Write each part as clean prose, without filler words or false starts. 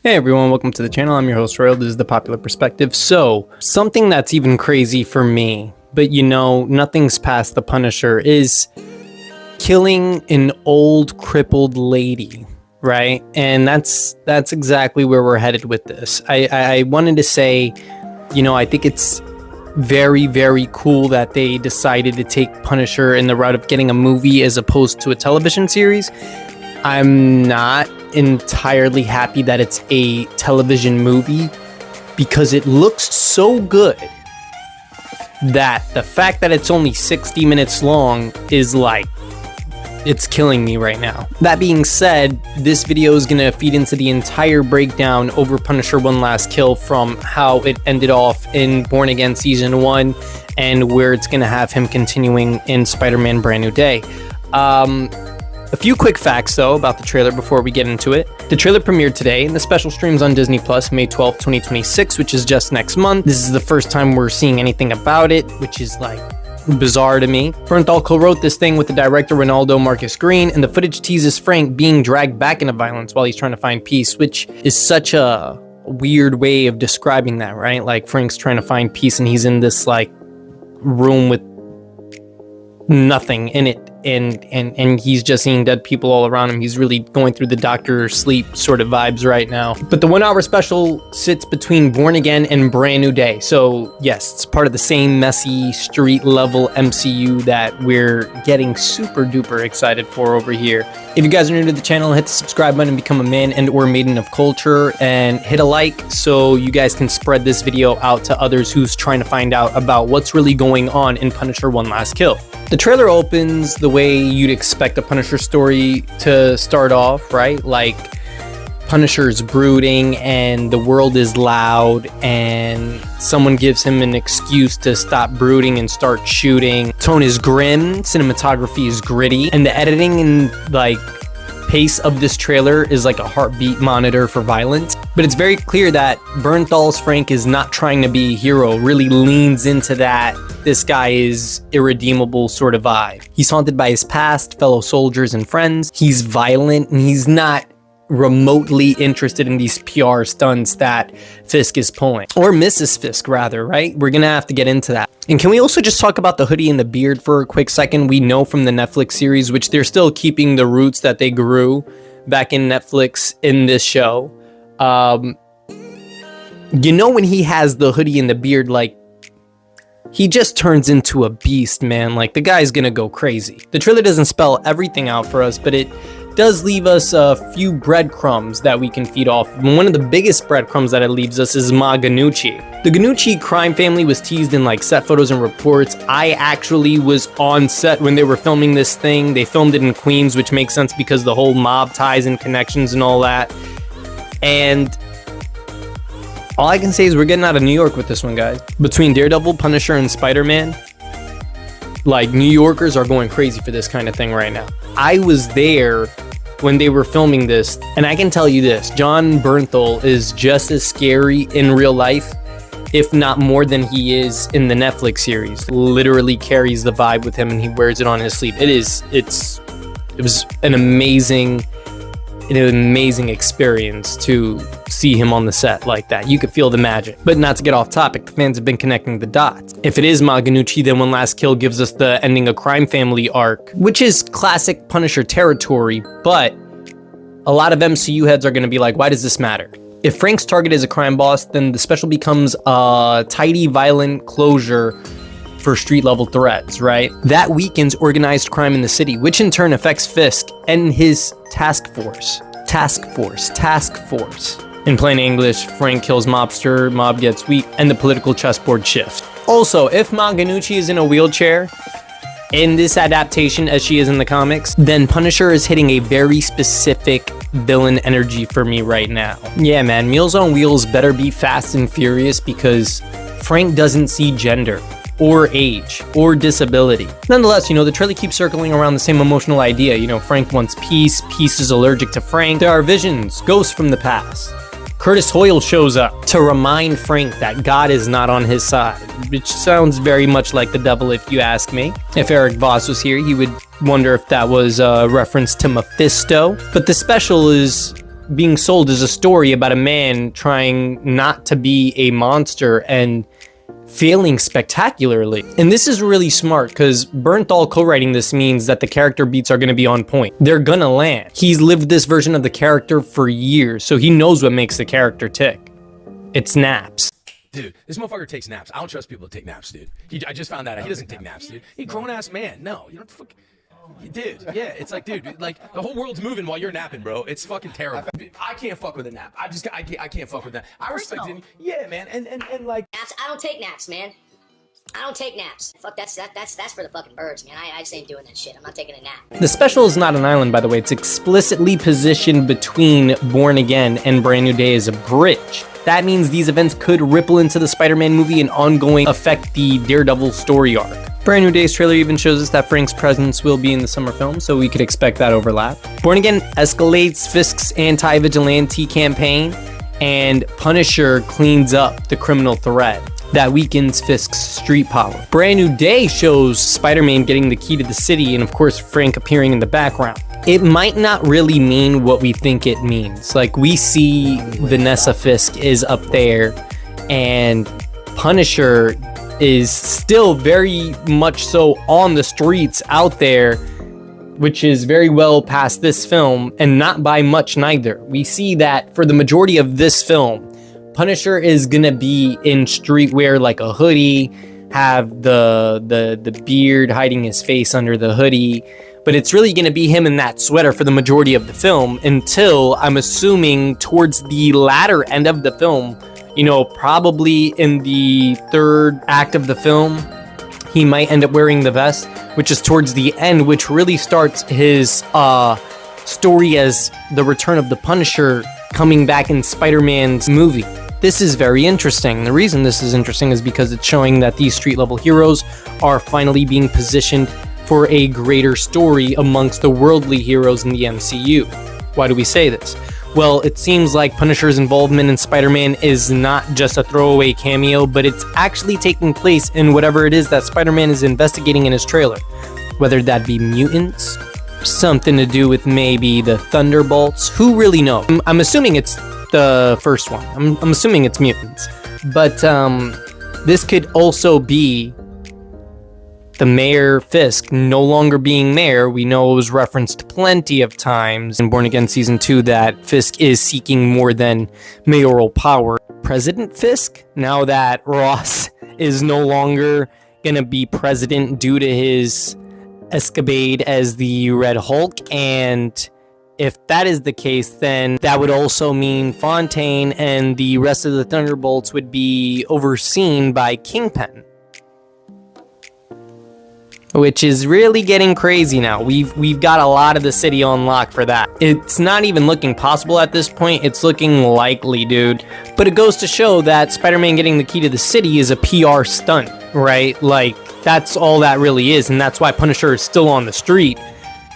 Hey everyone, welcome to the channel. I'm your host Royal. This is The Popular Perspective. So, something that's even crazy for me, but you know, nothing's past the Punisher, is killing an old crippled lady, right? And that's exactly where we're headed with this. I wanted to say, you know, I think it's very, very cool that they decided to take Punisher in the route of getting a movie as opposed to a television series. I'm not entirely happy that it's a television movie because it looks so good that the fact that it's only 60 minutes long is like, it's killing me right now. That being said, this video is gonna feed into the entire breakdown over Punisher One Last Kill, from how it ended off in Born Again Season 1 and where it's gonna have him continuing in Spider-Man Brand New Day. A few quick facts, though, about the trailer before we get into it. The trailer premiered today, and the special streams on Disney Plus May 12th, 2026, which is just next month. This is the first time we're seeing anything about it, which is, like, bizarre to me. Bernthal co-wrote this thing with the director Ronaldo Marcus Green, and the footage teases Frank being dragged back into violence while he's trying to find peace, which is such a weird way of describing that, right? Like, Frank's trying to find peace, and he's in this, like, room with nothing in it. And he's just seeing dead people all around him. He's really going through the Doctor Sleep sort of vibes right now. But the 1 hour special sits between Born Again and Brand New Day. So yes, it's part of the same messy street level MCU that we're getting super duper excited for over here. If you guys are new to the channel, hit the subscribe button and become a man and or maiden of culture, and hit a like so you guys can spread this video out to others who's trying to find out about what's really going on in Punisher One Last Kill. The trailer opens the way you'd expect a Punisher story to start off, right? Like, Punisher's brooding and the world is loud and someone gives him an excuse to stop brooding and start shooting. Tone is grim, cinematography is gritty, and the editing and like pace of this trailer is like a heartbeat monitor for violence. But it's very clear that Bernthal's Frank is not trying to be a hero, really leans into that this guy is irredeemable sort of vibe. He's haunted by his past, fellow soldiers and friends. He's violent, and he's not remotely interested in these PR stunts that Fisk is pulling. Or Mrs. Fisk, rather, right? We're gonna have to get into that. And can we also just talk about the hoodie and the beard for a quick second? We know from the Netflix series, which they're still keeping the roots that they grew back in Netflix in this show. You know, when he has the hoodie and the beard, like, he just turns into a beast, man. Like, the guy's gonna go crazy. The trailer doesn't spell everything out for us, but it does leave us a few breadcrumbs that we can feed off. And one of the biggest breadcrumbs that it leaves us is Ma Ganucci. The Ganucci crime family was teased in like set photos and reports. I actually was on set when they were filming this thing. They filmed it in Queens, which makes sense because the whole mob ties and connections and all that. And all I can say is we're getting out of New York with this one, guys. Between Daredevil, Punisher, and Spider-Man, like, New Yorkers are going crazy for this kind of thing right now. I was there when they were filming this, and I can tell you this, Jon Bernthal is just as scary in real life, if not more than he is in the Netflix series. Literally carries the vibe with him, and he wears it on his sleeve. It was an amazing experience to see him on the set like that. You could feel the magic. But not to get off topic, the fans have been connecting the dots. If it is Ma Ganucci, then One Last Kill gives us the ending of Crime Family arc, which is classic Punisher territory, but a lot of MCU heads are going to be like, why does this matter? If Frank's target is a crime boss, then the special becomes a tidy, violent closure for street level threats, right? That weakens organized crime in the city, which in turn affects Fisk and his task force. In plain English, Frank kills mobster, mob gets weak, and the political chessboard shifts. Also, if Ma Ganucci is in a wheelchair in this adaptation as she is in the comics, then Punisher is hitting a very specific villain energy for me right now. Yeah, man, Meals on Wheels better be fast and furious, because Frank doesn't see gender or age or disability. Nonetheless, you know, the trailer keeps circling around the same emotional idea. You know, Frank wants peace, peace is allergic to Frank. There are visions, ghosts from the past. Curtis Hoyle shows up to remind Frank that God is not on his side, which sounds very much like the devil if you ask me. If Eric Voss was here, he would wonder if that was a reference to Mephisto. But the special is being sold as a story about a man trying not to be a monster and failing spectacularly. And this is really smart because Bernthal co-writing this means that the character beats are going to be on point. They're gonna land. He's lived this version of the character for years, so he knows what makes the character tick. It's naps. Dude, this motherfucker takes naps. I don't trust people to take naps, dude. I just found that out. He doesn't take naps, dude. He's a grown-ass man. No, you don't fuck... Dude, yeah, it's like, dude, like, the whole world's moving while you're napping, bro. It's fucking terrible. I can't fuck with a nap. I can't fuck with that. I respect it. Yeah, man, and like... Naps, I don't take naps, man. I don't take naps. Fuck, that's for the fucking birds, man. I just ain't doing that shit. I'm not taking a nap. The special is not an island, by the way. It's explicitly positioned between Born Again and Brand New Day as a bridge. That means these events could ripple into the Spider-Man movie and ongoing affect the Daredevil story arc. Brand New Day's trailer even shows us that Frank's presence will be in the summer film, so we could expect that overlap. Born Again escalates Fisk's anti-vigilante campaign, and Punisher cleans up the criminal threat that weakens Fisk's street power. Brand New Day shows Spider-Man getting the key to the city, and of course Frank appearing in the background. It might not really mean what we think it means. Like, we see Vanessa Fisk is up there, and Punisher is still very much so on the streets out there, which is very well past this film, and not by much neither. We see that for the majority of this film, Punisher is gonna be in streetwear, like a hoodie, have the beard hiding his face under the hoodie, but it's really gonna be him in that sweater for the majority of the film until, I'm assuming, towards the latter end of the film, you know, probably in the third act of the film, he might end up wearing the vest, which is towards the end, which really starts his story as the return of the Punisher coming back in Spider-Man's movie. This is very interesting. The reason this is interesting is because it's showing that these street-level heroes are finally being positioned for a greater story amongst the worldly heroes in the MCU. Why do we say this? Well, it seems like Punisher's involvement in Spider-Man is not just a throwaway cameo, but it's actually taking place in whatever it is that Spider-Man is investigating in his trailer. Whether that be mutants, something to do with maybe the Thunderbolts, who really knows? I'm assuming it's the first one. I'm assuming it's mutants. But this could also be the Mayor Fisk no longer being mayor. We know it was referenced plenty of times in Born Again Season 2 that Fisk is seeking more than mayoral power. President Fisk, now that Ross is no longer gonna be president due to his escapade as the Red Hulk, and if that is the case, then that would also mean Fontaine and the rest of the Thunderbolts would be overseen by Kingpin, which is really getting crazy now. We've got a lot of the city on lock for that. It's not even looking possible at this point. It's looking likely, dude. But it goes to show that Spider-Man getting the key to the city is a PR stunt, right? Like, that's all that really is, and that's why Punisher is still on the street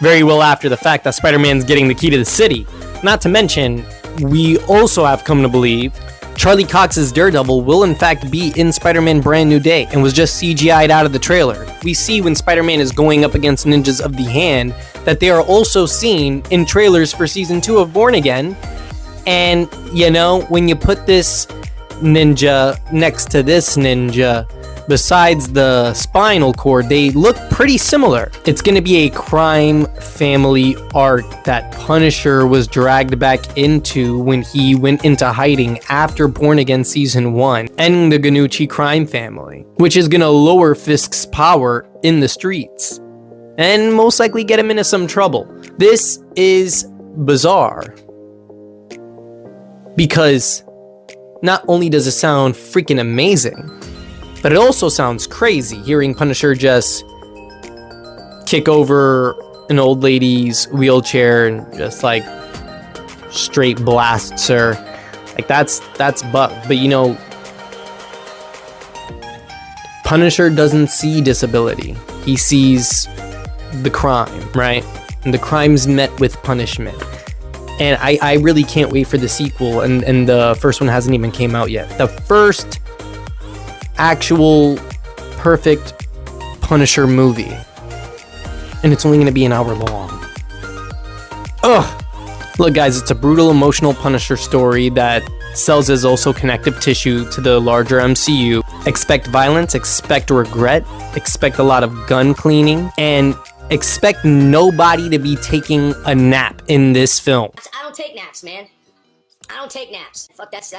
very well after the fact that Spider-Man's getting the key to the city. Not to mention, we also have come to believe Charlie Cox's Daredevil will in fact be in Spider-Man Brand New Day and was just CGI'd out of the trailer. We see when Spider-Man is going up against ninjas of the hand that they are also seen in trailers for Season 2 of Born Again. And, you know, when you put this ninja next to this ninja, besides the spinal cord, they look pretty similar. It's going to be a crime family arc that Punisher was dragged back into when he went into hiding after Born Again Season 1, ending the Ganucci crime family, which is going to lower Fisk's power in the streets and most likely get him into some trouble. This is bizarre because not only does it sound freaking amazing, but it also sounds crazy hearing Punisher just kick over an old lady's wheelchair and just like straight blasts her. Like that's buck. But you know, Punisher doesn't see disability. He sees the crime, right? And the crime's met with punishment. And I really can't wait for the sequel. And the first one hasn't even came out yet. The first actual perfect Punisher movie, and it's only going to be an hour long. Ugh, Look guys, it's a brutal emotional Punisher story that sells as also connective tissue to the larger MCU. Expect violence, expect regret, expect a lot of gun cleaning, and expect nobody to be taking a nap in this film. I don't take naps, man. I don't take naps. Fuck, that's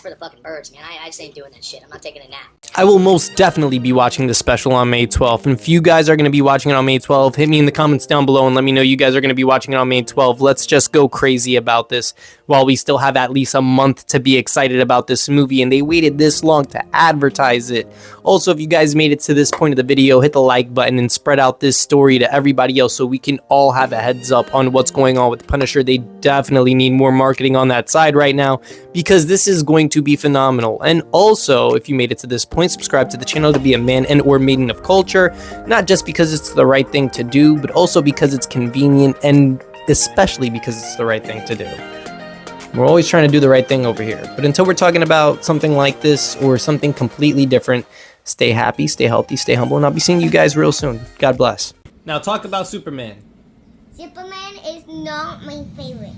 for the fucking birds, man. I just ain't doing that shit. I'm not taking a nap. I will most definitely be watching the special on May 12th. And if you guys are going to be watching it on May 12th, hit me in the comments down below and let me know you guys are going to be watching it on May 12th. Let's just go crazy about this while we still have at least a month to be excited about this movie. And they waited this long to advertise it. Also, if you guys made it to this point of the video, hit the like button and spread out this story to everybody else so we can all have a heads up on what's going on with Punisher. They definitely need more marketing on that side right now because this is going to be phenomenal. And also, if you made it to this point, subscribe to the channel to be a man and or maiden of culture, not just because it's the right thing to do, but also because it's convenient and especially because it's the right thing to do. We're always trying to do the right thing over here, but until we're talking about something like this or something completely different, stay happy, stay healthy, stay humble, and I'll be seeing you guys real soon. God bless. Now talk about Superman. Superman is not my favorite.